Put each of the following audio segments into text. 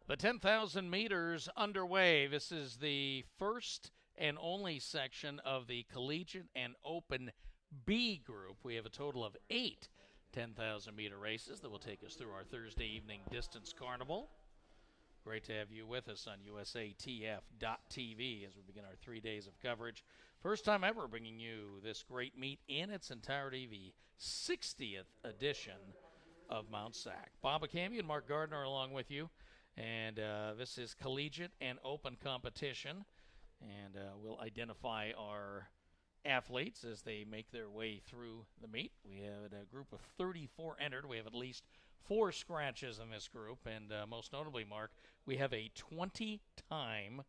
The 10,000 meters underway. This is the first and only section of the Collegiate and Open B group. We have a total of 8 10,000 meter races that will take us through our Thursday evening distance carnival. Great to have you with us on USATF.tv as we begin our 3 days of coverage. First time ever bringing you this great meet in its entirety, the 60th edition of MtSac. Bob Acambi and Mark Gardner along with you. And this is collegiate and open competition. And we'll identify our athletes as they make their way through the meet. We have a group of 34 entered. We have at least 4 scratches in this group. And most notably, Mark, we have a 20-time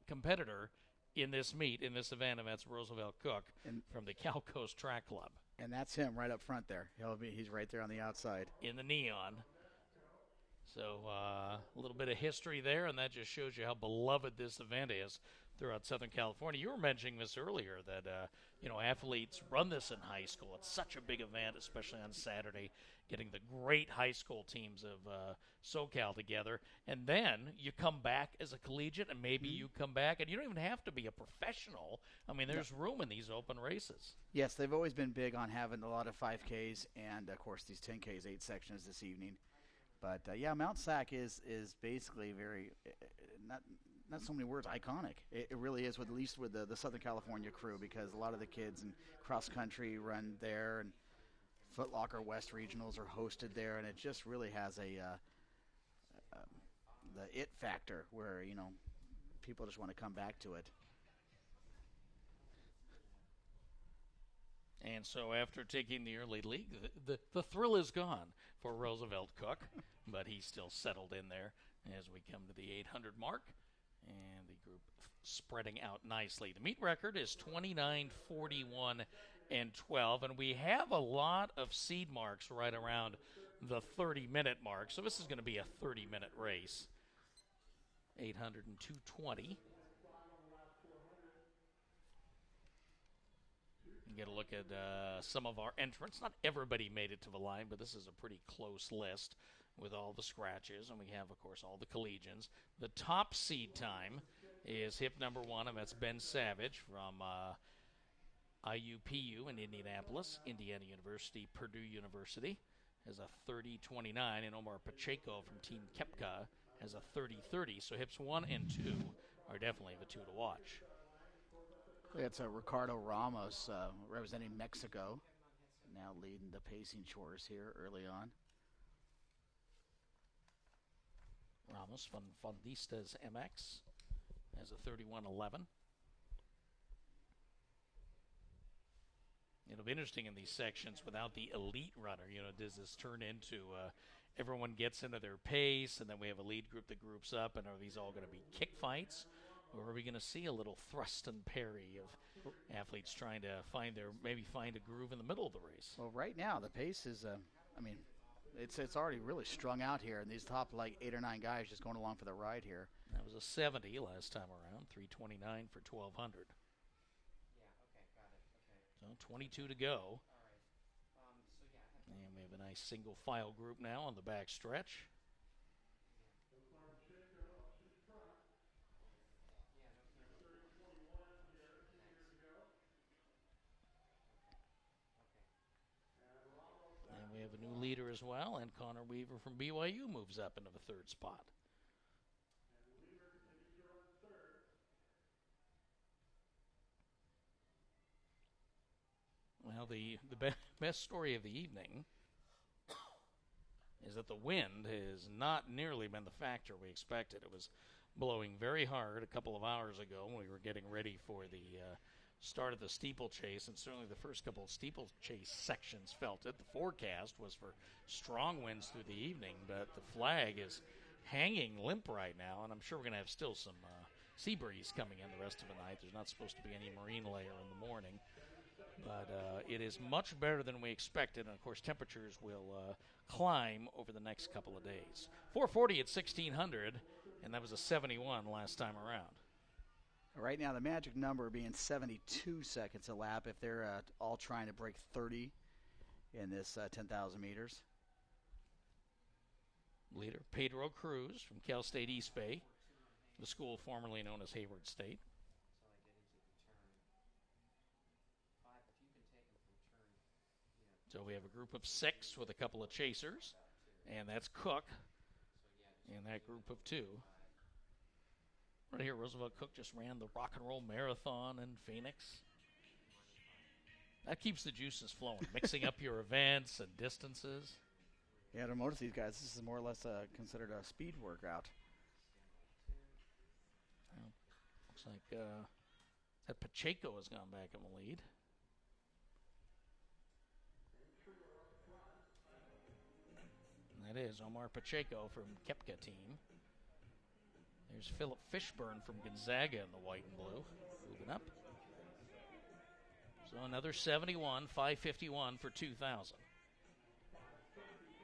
competitor in this meet, in this event, and that's Roosevelt Cook from the Cal Coast Track Club. And that's him right up front there. He's right there on the outside. In the neon. So a little bit of history there, and that just shows you how beloved this event is throughout Southern California. You were mentioning this earlier that, athletes run this in high school. It's such a big event, especially on Saturday, getting the great high school teams of SoCal together. And then you come back as a collegiate, and maybe you come back, and you don't even have to be a professional. I mean, there's room in these open races. Yes, they've always been big on having a lot of 5Ks and, of course, these 10Ks, 8 sections this evening. But, MtSac is basically very, not so many words, iconic. It really is, at least with the Southern California crew, because a lot of the kids in cross-country run there, and Foot Locker West Regionals are hosted there, and it just really has the it factor where, people just want to come back to it. And so after taking the early lead, the thrill is gone for Roosevelt Cook, but he's still settled in there as we come to the 800 mark, and the group spreading out nicely. The meet record is 29:41 and 12, and we have a lot of seed marks right around the 30-minute mark, so this is going to be a 30-minute race. 800 and 220. Get a look at some of our entrants. Not everybody made it to the line, but this is a pretty close list with all the scratches. And we have, of course, all the collegians. The top seed time is hip number 1, and that's Ben Savage from IUPU in Indianapolis, Indiana University, Purdue University, has a 30:29, and Omar Pacheco from Team Kepka has a 30:30. So hips 1 and 2 are definitely the 2 to watch. It's Ricardo Ramos representing Mexico, now leading the pacing chores here early on. Ramos from Fondistas MX has a 31:11. It'll be interesting in these sections without the elite runner. Does this turn into everyone gets into their pace, and then we have a lead group that groups up, and are these all going to be kick fights? Or are we going to see a little thrust and parry of athletes trying to find a groove in the middle of the race? Well, right now the pace is, it's already really strung out here, and these top 8 or 9 guys just going along for the ride here. That was a 70 last time around, 3:29 for 1200. Yeah. Okay. Got it. Okay. So 22 to go. All right. And we have a nice single file group now on the back stretch. And we have a new leader as well, and Connor Weaver from BYU moves up into the 3rd spot. Well, the best story of the evening is that the wind has not nearly been the factor we expected. It was blowing very hard a couple of hours ago when we were getting ready for the start of the steeplechase, and certainly the first couple of steeplechase sections felt it. The forecast was for strong winds through the evening, but the flag is hanging limp right now, and I'm sure we're going to have still some sea breeze coming in the rest of the night. There's not supposed to be any marine layer in the morning. But it is much better than we expected, and of course temperatures will climb over the next couple of days. 440 at 1600, and that was a 71 last time around. Right now the magic number being 72 seconds a lap if they're all trying to break 30 in this 10,000 meters. Leader Pedro Cruz from Cal State East Bay, the school formerly known as Hayward State. So we have a group of 6 with a couple of chasers, and that's Cook in that group of 2. Right here, Roosevelt Cook just ran the Rock and Roll Marathon in Phoenix. That keeps the juices flowing, mixing up your events and distances. Yeah, to most of these guys, this is more or less considered a speed workout. Well, looks like that Pacheco has gone back in the lead. And that is Omar Pacheco from Kepka team. There's Philip Fishburne from Gonzaga in the white and blue, moving up. So another 71, 5:51 for 2,000.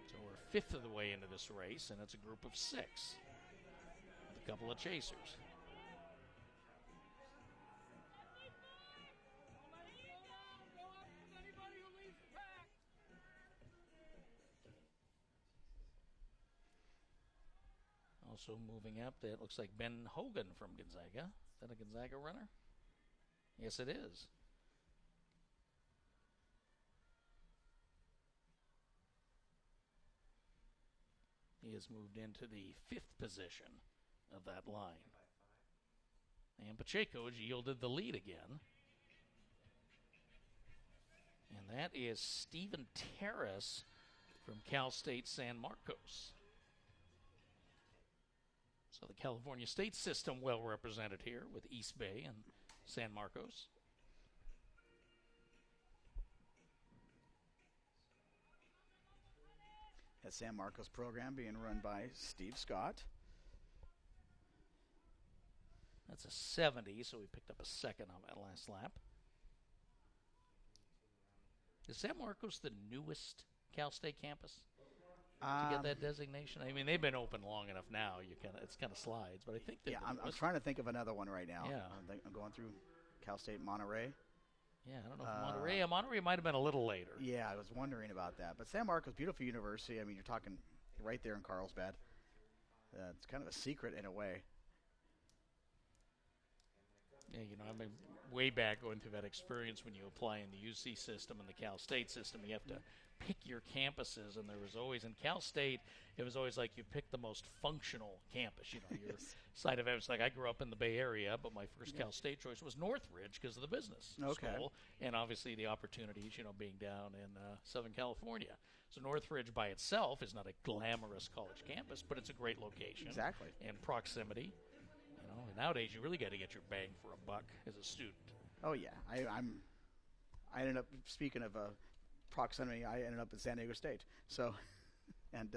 So we're 5th of the way into this race, and it's a group of 6 with a couple of chasers. Also moving up, that looks like Ben Hogan from Gonzaga. Is that a Gonzaga runner? Yes, it is. He has moved into the 5th position of that line. And Pacheco has yielded the lead again. And that is Stephen Terrace from Cal State San Marcos. So the California State system well represented here with East Bay and San Marcos. That San Marcos program being run by Steve Scott. That's a 70, so we picked up a second on that last lap. Is San Marcos the newest Cal State campus to get that designation? I mean, they've been open long enough now. It's kind of slides, but I think they're I'm trying to think of another one right now. Yeah. I'm going through Cal State Monterey. Yeah, I don't know if Monterey. Monterey might have been a little later. Yeah, I was wondering about that. But San Marcos, beautiful university. I mean, you're talking right there in Carlsbad. It's kind of a secret in a way. Yeah, I've been way back going through that experience when you apply in the UC system and the Cal State system. You have to pick your campuses, and there was always, in Cal State, it was always like you pick the most functional campus. Your side of it was like, I grew up in the Bay Area, but my first Cal State choice was Northridge because of the business school, and obviously the opportunities, being down in Southern California. So Northridge by itself is not a glamorous college campus, but it's a great location. Exactly. And proximity. And nowadays you really got to get your bang for a buck as a student. Oh yeah, I ended up, speaking of proximity, I ended up at San Diego State. So, and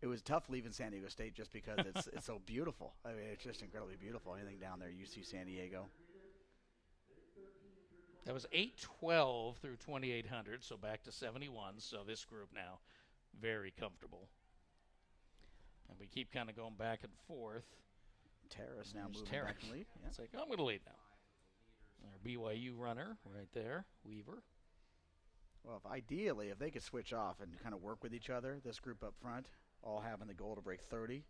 it was tough leaving San Diego State just because it's so beautiful. I mean, it's just incredibly beautiful. Anything down there, UC San Diego. That was 812 through 2800, so back to 71. So this group now very comfortable. And we keep kind of going back and forth. Terrace now moving back and lead. Yeah. It's like, I'm going to lead now. Our BYU runner right there, Weaver. Well, ideally, if they could switch off and kind of work with each other, this group up front, all having the goal to break 30.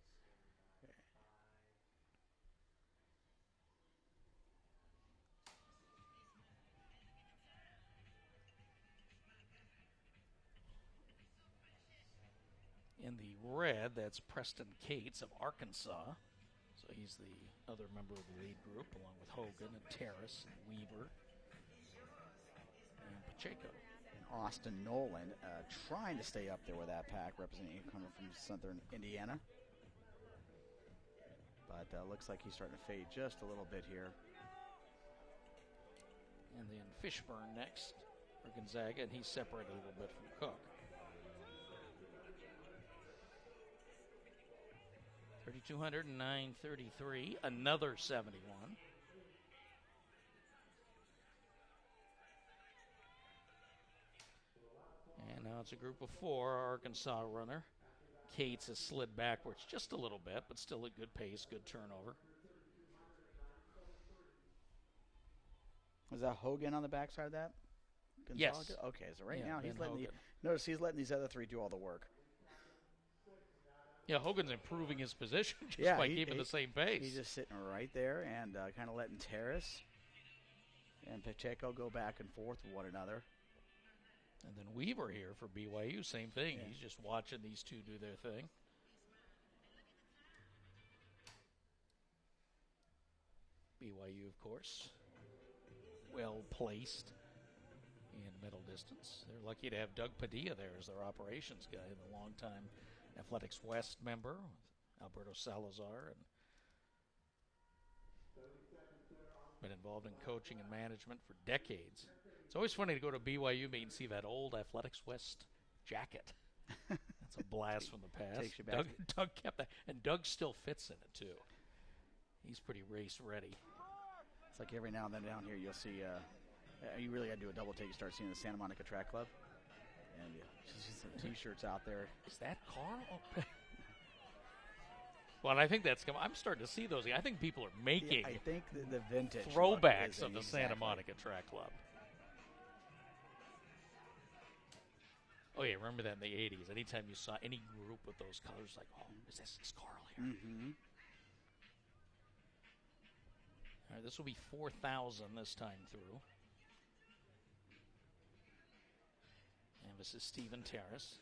In the red, that's Preston Cates of Arkansas. So he's the other member of the lead group, along with Hogan and Terrace and Weaver and Pacheco. And Austin Nolan trying to stay up there with that pack, representing coming from Southern Indiana. But looks like he's starting to fade just a little bit here. And then Fishburne next for Gonzaga, and he's separated a little bit from Cook. 3,200 and 933, another 71. And now it's a group of 4. Arkansas runner Cates has slid backwards just a little bit, but still at good pace, good turnover. Was that Hogan on the backside of that? Gonzaga? Yes. Okay, so right now he's letting he's letting these other 3 do all the work. Yeah, Hogan's improving his position just by keeping the same pace. He's just sitting right there and kind of letting Terrace and Pacheco go back and forth with one another. And then Weaver here for BYU, same thing. Yeah. He's just watching these two do their thing. BYU, of course, well placed in middle distance. They're lucky to have Doug Padilla there as their operations guy, the longtime Athletics West member with Alberto Salazar, and been involved in coaching and management for decades. It's always funny to go to BYU meet and see that old Athletics West jacket. That's a blast from the past. Takes you back. Doug kept that, and Doug still fits in it too. He's pretty race ready. It's like every now and then down here you'll see, you really got to do a double take. You start seeing the Santa Monica Track Club. And just some T-shirts out there. Is that Carl? Well, I think that's coming. I'm starting to see those. I think people are making I think the vintage throwbacks of the Santa Monica Track Club. Oh, yeah, remember that in the 80s. Anytime you saw any group with those colors, like, oh, is Carl here? Mm-hmm. All right, this will be 4,000 this time through. And this is Stephen Terrace,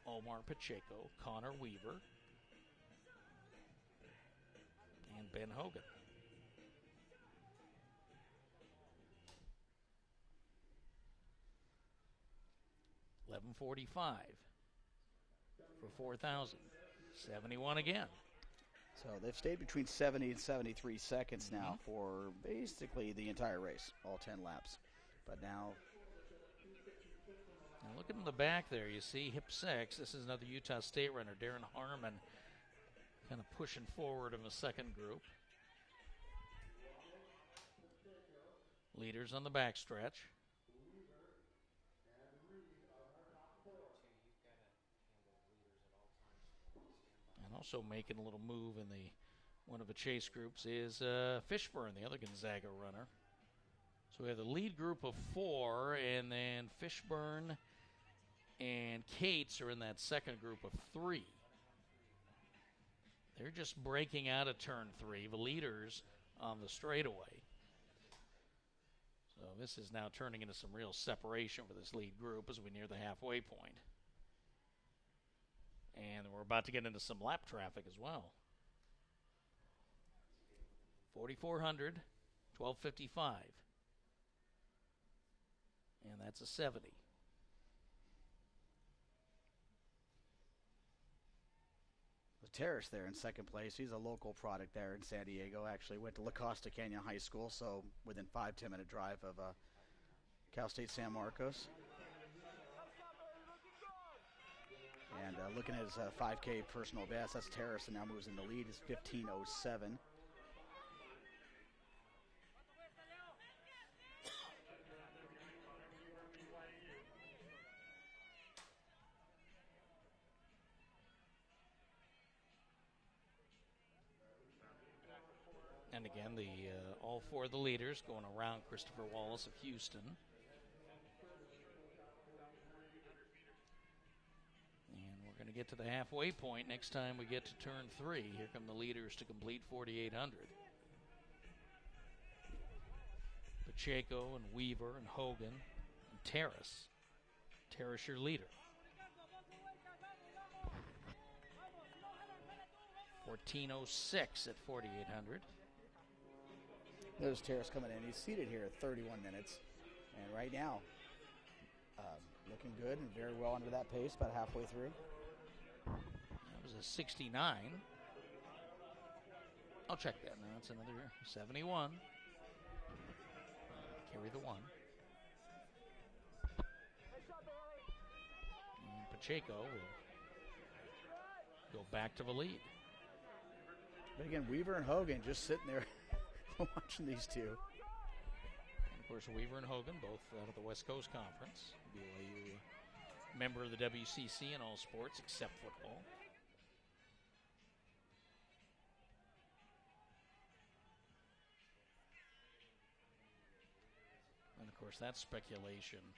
Omar Pacheco, Connor Weaver, and Ben Hogan. $11.45 for 4,000. 71 again. So they've stayed between 70 and 73 seconds now for basically the entire race, all 10 laps. But now looking in the back there, you see MtSac. This is another Utah State runner, Darren Harmon, kind of pushing forward in the second group. Leaders on the backstretch. And also making a little move in one of the chase groups is Fishburne, the other Gonzaga runner. So we have the lead group of 4, and then Fishburne and Cates are in that second group of 3. They're just breaking out of turn 3, the leaders on the straightaway. So this is now turning into some real separation for this lead group as we near the halfway point. And we're about to get into some lap traffic as well. 4,400, 12:55. And that's a 70. Terrace there in second place. He's a local product there in San Diego. Actually went to La Costa Canyon High School, so within 5-10 minute drive of Cal State San Marcos. And looking at his 5K personal best, that's Terrace, and now moves in the lead. Is 15:07. And again, all 4 of the leaders going around Christopher Wallace of Houston. And we're going to get to the halfway point next time we get to turn 3. Here come the leaders to complete 4,800. Pacheco and Weaver and Hogan and Terrace. Terrace, your leader. 14:06 at 4,800. There's Terrace coming in. He's seated here at 31 minutes. And right now, looking good and very well under that pace, about halfway through. That was a 69. I'll check that now. It's another 71. Carry the 1. And Pacheco will go back to the lead. But again, Weaver and Hogan just sitting there watching these two. And of course, Weaver and Hogan, both out of the West Coast Conference. BYU member of the WCC in all sports except football. And of course, that's speculation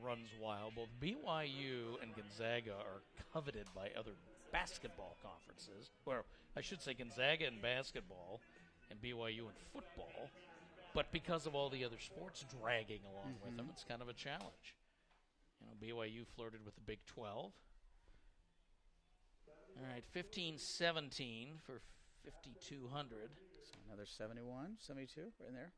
runs wild. Both BYU and Gonzaga are coveted by other basketball conferences. Or I should say Gonzaga in basketball and BYU in football. But because of all the other sports dragging along with them, it's kind of a challenge. You know, BYU flirted with the Big 12. All right, 15-17 for 5,200. So another 71, 72, right in there.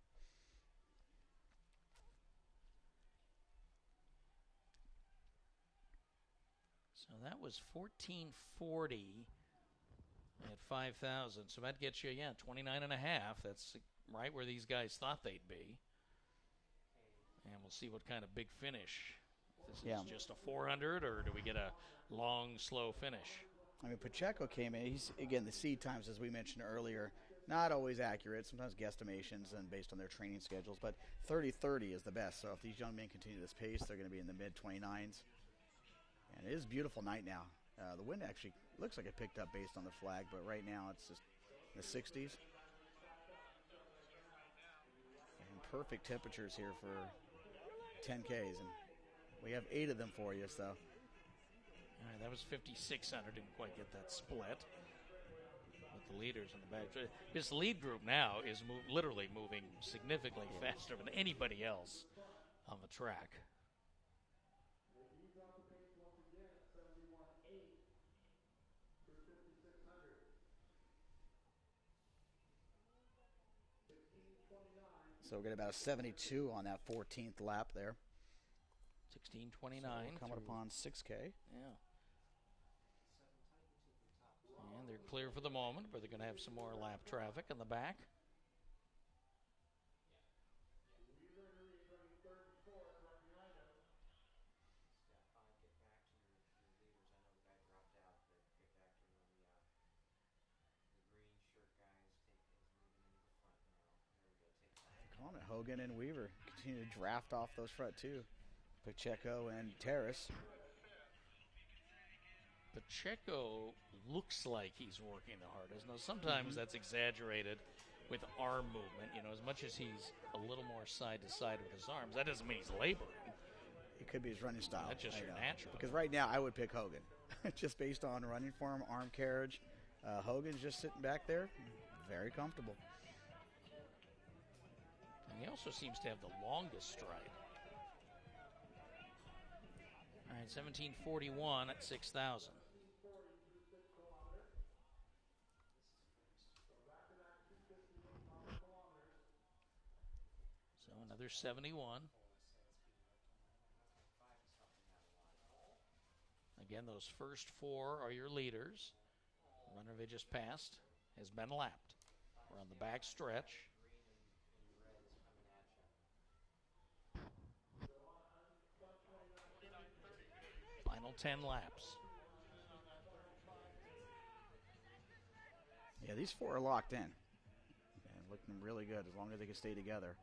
So that was 1440 at 5,000. So that gets you, 29 and a half. That's right where these guys thought they'd be. And we'll see what kind of big finish. If this is just a 400, or do we get a long, slow finish? I mean, Pacheco came in. He's, again, the seed times, as we mentioned earlier, not always accurate. Sometimes guesstimations and based on their training schedules. But 30-30 is the best. So if these young men continue this pace, they're going to be in the mid-29s. And it is a beautiful night now. The wind actually looks like it picked up based on the flag, but right now it's just the 60s. And perfect temperatures here for 10Ks. And we have 8 of them for you, so. All right, that was 5,600. Didn't quite get that split with the leaders in the back. This lead group now is literally moving significantly faster than anybody else on the track. So we're getting about a 72 on that 14th lap there. 16:29. So coming upon 6K. Yeah. And they're clear for the moment, but they're going to have some more lap traffic in the back. Hogan and Weaver continue to draft off those front two. Pacheco and Terrace. Pacheco looks like he's working the hardest. Now, sometimes that's exaggerated with arm movement. You know, as much as he's a little more side to side with his arms, that doesn't mean he's laboring. It could be his running style. That's just your natural. Because right now I would pick Hogan. Just based on running form, arm carriage. Hogan's just sitting back there, very comfortable. He also seems to have the longest stride. All right, 1741 at 6,000. So another 71. Again, those first 4 are your leaders. The runner they just passed has been lapped. We're on the back stretch. Final 10 laps. Yeah, these 4 are locked in. And looking really good as long as they can stay together.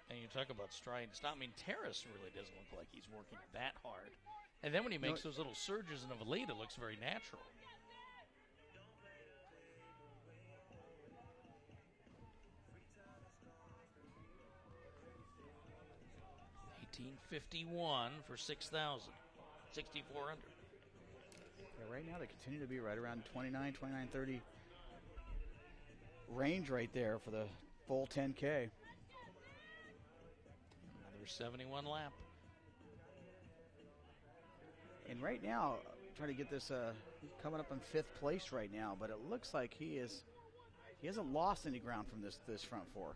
And you talk about stride and stop. I mean, Terrace really doesn't look like he's working that hard. And then when he makes those little surges in a lead, it looks very natural. 1851 for 6,000. 6,400. Yeah, right now they continue to be right around 29, 30 range right there for the full 10K. Another 71 lap. And right now, trying to get this coming up in 5th place right now, but it looks like he hasn't lost any ground from this front 4.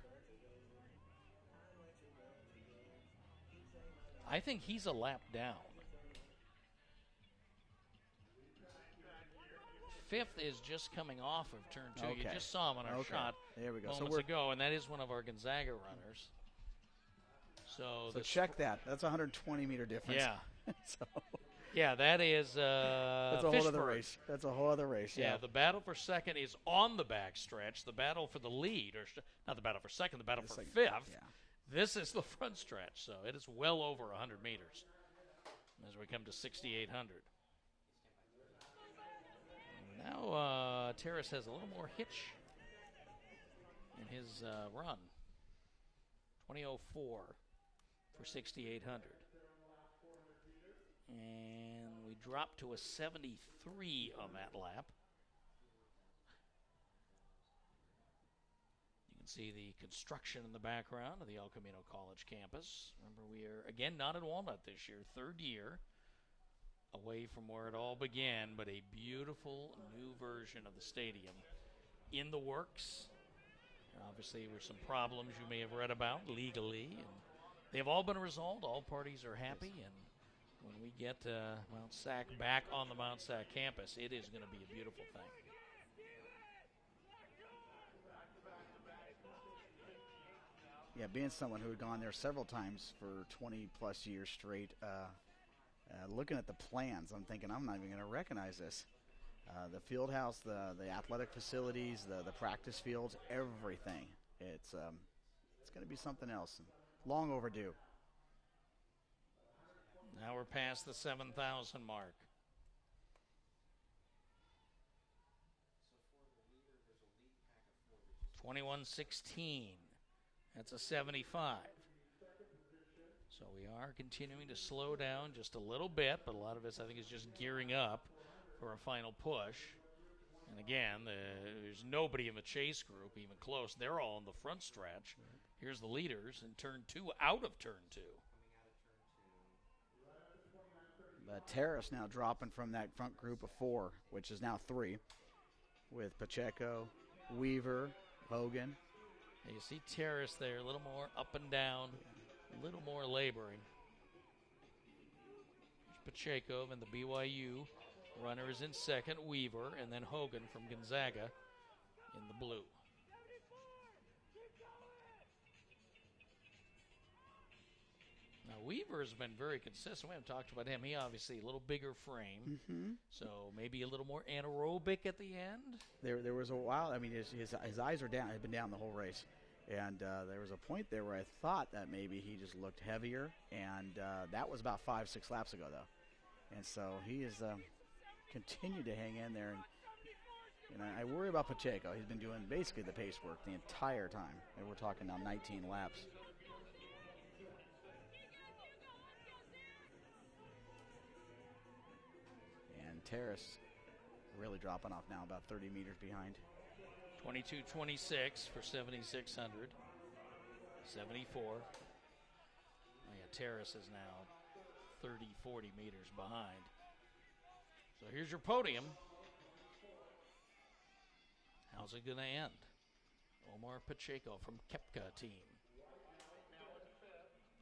I think he's a lap down. 5th is just coming off of turn 2. Okay. You just saw him on our shot there we go. moments ago, and that is one of our Gonzaga runners. So check that. That's a 120-meter difference. Yeah. So yeah, that is that's a whole other race. That's a whole other race. Yeah, the battle for second is on the back stretch. The battle for the lead, or not the battle for second, the battle for 5th. Yeah. This is the front stretch, so it is well over 100 meters as we come to 6,800. Now Terrace has a little more hitch in his run. 20:04 for 6,800. And we drop to a 73 on that lap. You can see the construction in the background of the El Camino College campus. Remember, we are, again, not in Walnut this year, third year away from where it all began, but a beautiful new version of the stadium in the works. Obviously, there were some problems you may have read about legally, and they've all been resolved. All parties are happy, and when we get MtSac back on the MtSac campus, it is going to be a beautiful thing. Yeah, being someone who had gone there several times for 20-plus years straight, looking at the plans, I'm thinking I'm not even going to recognize this. The field house, the athletic facilities, the practice fields, everything. It's going to be something else. Long overdue. Now we're past the 7,000 mark. So for the leader, there's a lead pack of 4 that just 21:16. That's a 75. So we are continuing to slow down just a little bit, but a lot of this, I think, is just gearing up for a final push. And again, there's nobody in the chase group even close. They're all in the front stretch. Here's the leaders in turn 2, out of turn 2. But Terrace now dropping from that front group of 4, which is now 3, with Pacheco, Weaver, Hogan. And you see Terrace there, a little more up and down, a little more laboring. Here's Pacheco and the BYU runner is in second, Weaver, and then Hogan from Gonzaga in the blue. Now, Weaver has been very consistent. We haven't talked about him. He obviously a little bigger frame, so maybe a little more anaerobic at the end. There was a while, I mean, his eyes are down, had been down the whole race. And there was a point there where I thought that maybe he just looked heavier, and that was about 5-6 laps ago, though. And so he has continued to hang in there. And I worry about Pacheco. He's been doing basically the pace work the entire time. And we're talking now 19 laps. And Terrace really dropping off now, about 30 meters behind. 22:26 for 7,600. 74. Oh, yeah, Terrace is now 30, 40 meters behind. So here's your podium. How's it going to end? Omar Pacheco from Kepka team.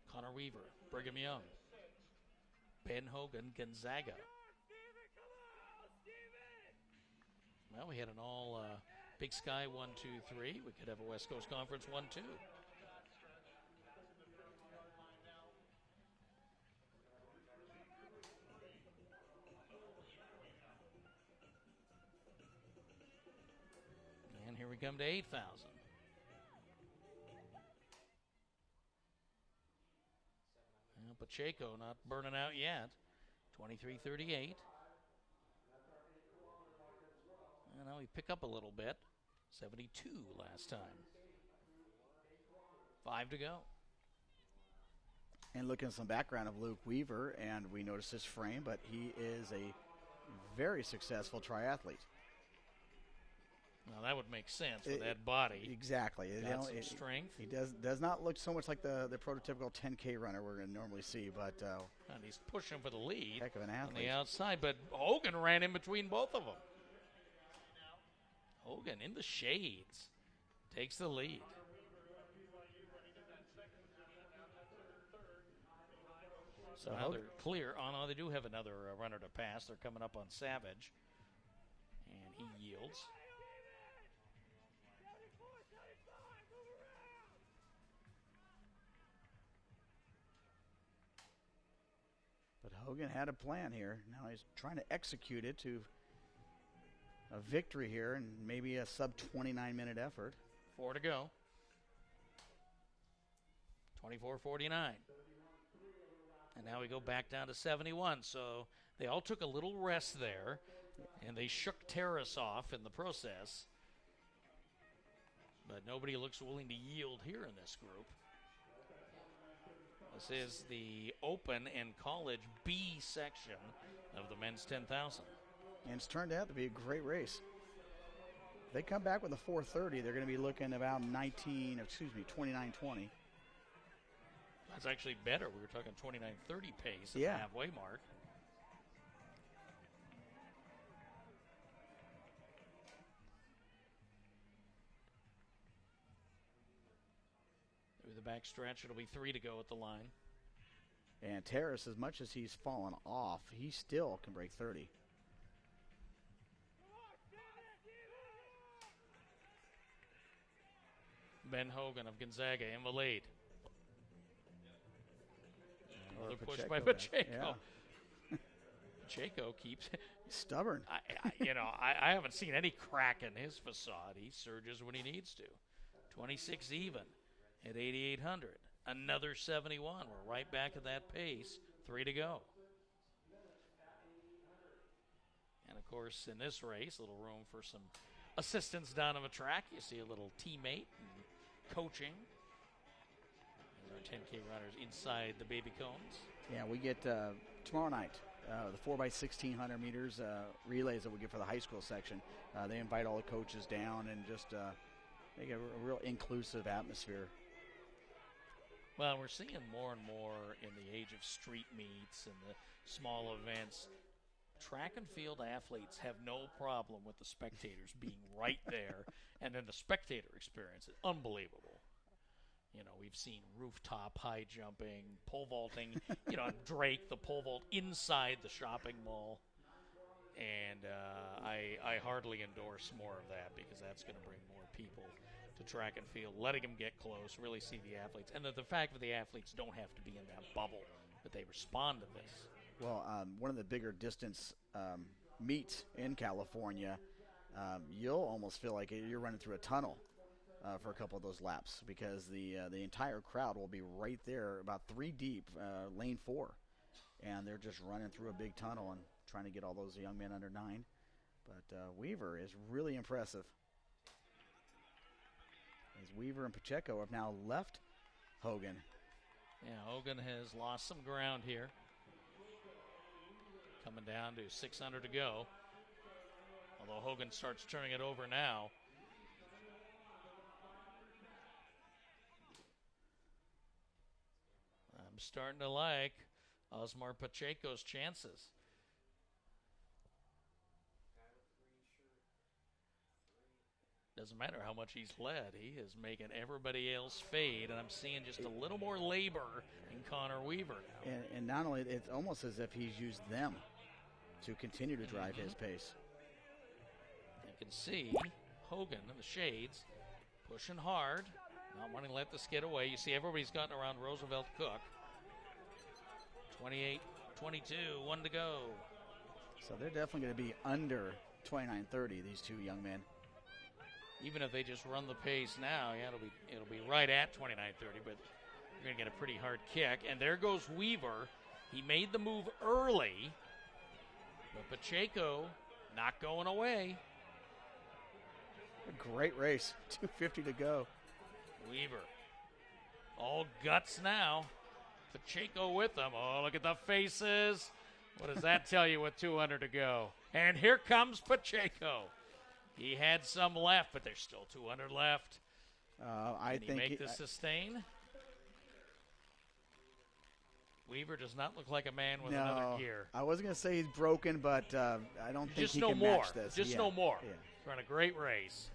Connor Weaver, Brigham Young. Ben Hogan, Gonzaga. Well, we had an all Big Sky 1, 2, 3. We could have a West Coast Conference 1, 2. And here we come to 8,000. Well, Pacheco not burning out yet. 23:38. And now we pick up a little bit. 72 last time. 5 to go. And looking at some background of Luke Weaver, and we notice his frame, but he is a very successful triathlete. Well, that would make sense with that body. Exactly. Got some strength. He does not look so much like the prototypical 10K runner we're going to normally see, but and he's pushing for the lead heck of an athlete on the outside, but Hogan ran in between both of them. Hogan in the shades takes the lead. So now they're clear. Oh, no, they do have another runner to pass. They're coming up on Savage, and he yields. But Hogan had a plan here. Now he's trying to execute it to a victory here and maybe a sub-29-minute effort. 4 to go. 24:49. And now we go back down to 71. So they all took a little rest there. And they shook Terrace off in the process. But nobody looks willing to yield here in this group. This is the Open and College B section of the men's 10,000. And it's turned out to be a great race. If they come back with a 4:30, they're going to be looking about 29:20. That's actually better. We were talking 29:30 pace at Yeah. the halfway mark. Through the back stretch, it'll be 3 to go at the line. And Terrace, as much as he's fallen off, he still can break 30. Ben Hogan of Gonzaga in the lead. Another push by Pacheco. Yeah. Pacheco keeps Stubborn. I haven't seen any crack in his facade. He surges when he needs to. 26 even at 8,800. Another 71. We're right back at that pace. 3 to go. And, of course, in this race, a little room for some assistance down on the track. You see a little teammate and coaching. As our 10K runners inside the baby cones. Yeah, we get tomorrow night the 4x1600 meters relays that we get for the high school section. They invite all the coaches down and just make a real inclusive atmosphere. Well, we're seeing more and more in the age of street meets and the small events. Track and field athletes have no problem with the spectators being right there, and then the spectator experience is unbelievable. You know, we've seen rooftop high jumping, pole vaulting, Drake, the pole vault inside the shopping mall. And I hardly endorse more of that because that's going to bring more people to track and field, letting them get close, really see the athletes. And the fact that the athletes don't have to be in that bubble, that they respond to this. Well, one of the bigger distance meets in California, you'll almost feel like you're running through a tunnel for a couple of those laps because the entire crowd will be right there, about 3 deep, lane 4. And they're just running through a big tunnel and trying to get all those young men under 9. But Weaver is really impressive. As Weaver and Pacheco have now left Hogan. Yeah, Hogan has lost some ground here. Coming down to 600 to go. Although Hogan starts turning it over now. I'm starting to like Osmar Pacheco's chances. Doesn't matter how much he's led. He is making everybody else fade, and I'm seeing just a little more labor in Connor Weaver now. And not only, it's almost as if he's used them to continue to drive his pace. You can see Hogan in the shades pushing hard, not wanting to let this get away. You see everybody's gotten around Roosevelt Cook. 28, 22, 1 to go. So they're definitely going to be under 29:30, these two young men. Even if they just run the pace now, yeah, it'll be right at 29:30, but you're going to get a pretty hard kick. And there goes Weaver. He made the move early, but Pacheco not going away. A great race. 2:50 to go. Weaver. All guts now. Pacheco with them. Oh, look at the faces. What does that tell you with 200 to go? And here comes Pacheco. He had some left, but there's still 200 left. I Can he think make the sustain? Weaver does not look like a man with another gear. I wasn't going to say he's broken, but I don't think he can match this. Just no more. Yeah. Run a great race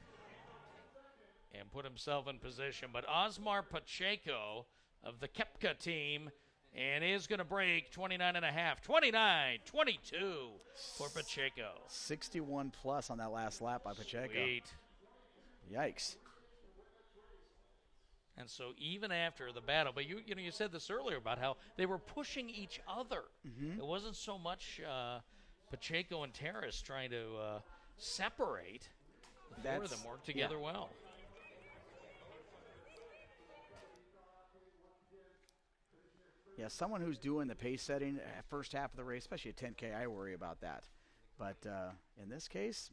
and put himself in position. But Osmar Pacheco of the Kepka team and is going to break 29.5. 29-22 for Pacheco. 61 plus on that last lap by Pacheco. Sweet. Yikes. And so even after the battle, but you said this earlier about how they were pushing each other. Mm-hmm. It wasn't so much Pacheco and Terrace trying to separate. The four of them worked together well. Yeah, someone who's doing the pace setting first half of the race, especially a 10K, I worry about that. But in this case,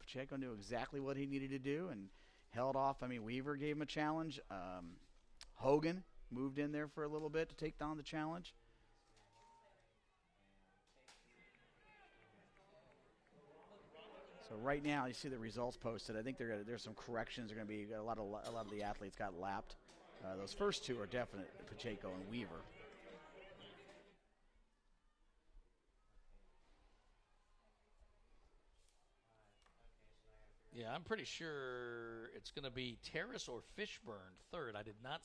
Pacheco knew exactly what he needed to do and held off. I mean, Weaver gave him a challenge. Hogan moved in there for a little bit to take down the challenge. So right now, you see the results posted. I think there's some corrections. Are going to be a lot of the athletes got lapped. Those first two are definite, Pacheco and Weaver. Yeah, I'm pretty sure it's going to be Terrace or Fishburne third. I did not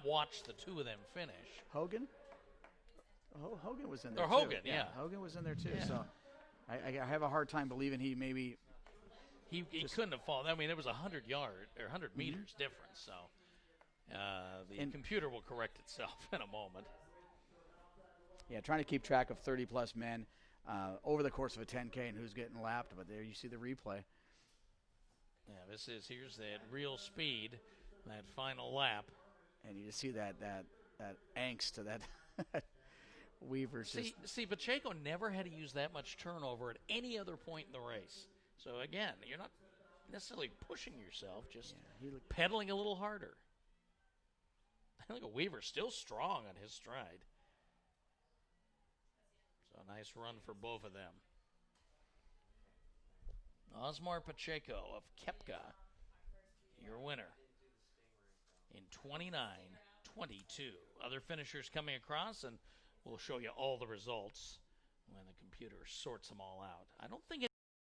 watch the two of them finish. Hogan? Hogan was in there or too. Hogan, yeah. Hogan was in there too. Yeah. So I have a hard time believing he maybe. He couldn't have fallen. I mean, it was 100 meters difference. So the computer will correct itself in a moment. Yeah, trying to keep track of 30-plus men over the course of a 10K and who's getting lapped. But there you see the replay. Yeah, here's that real speed, that final lap. And you just see that angst to that Weaver. See, Pacheco never had to use that much turnover at any other point in the race. So, again, you're not necessarily pushing yourself, just pedaling a little harder. I think Weaver's still strong on his stride. So, a nice run for both of them. Osmar Pacheco of Kepka, your winner in 29-22. Other finishers coming across, and we'll show you all the results when the computer sorts them all out. I don't think